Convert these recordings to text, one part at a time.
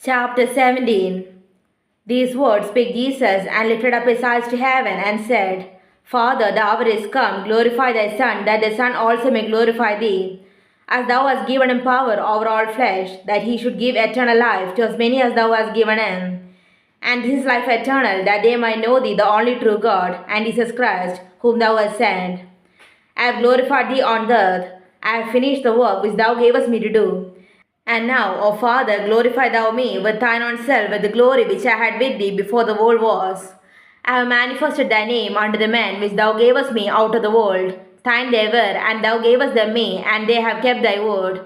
Chapter 17. These words spake Jesus, and lifted up his eyes to heaven, and said, Father, the hour is come, glorify thy Son, that the Son also may glorify thee, as thou hast given him power over all flesh, that he should give eternal life to as many as thou hast given him. And this is life eternal, that they might know thee, the only true God, and Jesus Christ, whom thou hast sent. I have glorified thee on the earth. I have finished the work which thou gavest me to do. And now, O Father, glorify thou me with thine own self, with the glory which I had with thee before the world was. I have manifested thy name unto the men which thou gavest me out of the world. Thine they were, and thou gavest them me, and they have kept thy word.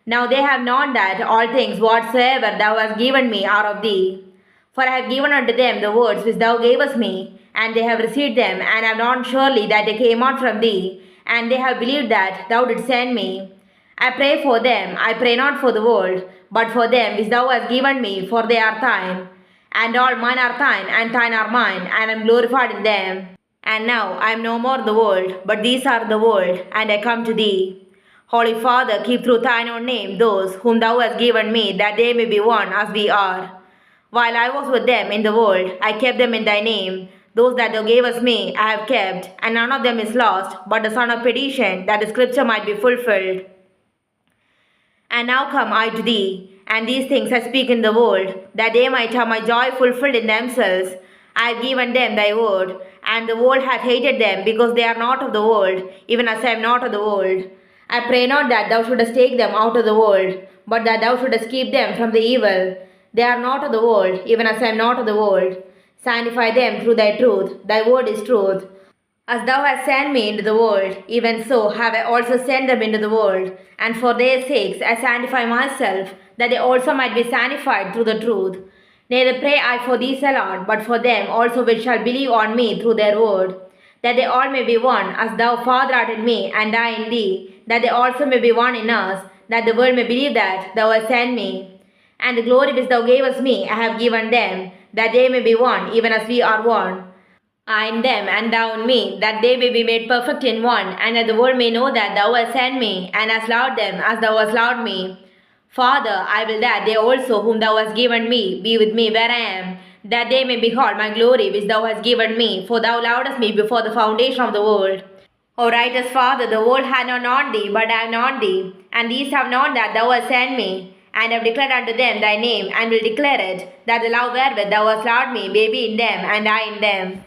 Now they have known that all things whatsoever thou hast given me are of thee. For I have given unto them the words which thou gavest me, and they have received them, and have known surely that they came out from thee, and they have believed that thou didst send me. I pray for them, I pray not for the world, but for them which thou hast given me, for they are thine. And all mine are thine, and thine are mine, and I am glorified in them. And now I am no more the world, but these are the world, and I come to thee. Holy Father, keep through thine own name those whom thou hast given me, that they may be one as we are. While I was with them in the world, I kept them in thy name. Those that thou gavest me I have kept, and none of them is lost, but the son of perdition, that the scripture might be fulfilled. And now come I to thee, and these things I speak in the world, that they might have my joy fulfilled in themselves. I have given them thy word, and the world hath hated them, because they are not of the world, even as I am not of the world. I pray not that thou shouldest take them out of the world, but that thou shouldest keep them from the evil. They are not of the world, even as I am not of the world. Sanctify them through thy truth. Thy word is truth. As thou hast sent me into the world, even so have I also sent them into the world. And for their sakes I sanctify myself, that they also might be sanctified through the truth. Neither pray I for these alone, but for them also which shall believe on me through their word, that they all may be one, as thou, Father, art in me, and I in thee, that they also may be one in us, that the world may believe that thou hast sent me. And the glory which thou gavest me I have given them, that they may be one, even as we are one. I in them, and thou in me, that they may be made perfect in one, and that the world may know that thou hast sent me, and hast loved them as thou hast loved me. Father, I will that they also whom thou hast given me be with me where I am, that they may behold my glory which thou hast given me, for thou lovedest me before the foundation of the world. O righteous Father, the world hath not known thee, but I have known thee, and these have known that thou hast sent me, and have declared unto them thy name, and will declare it, that the love wherewith thou hast loved me may be in them, and I in them.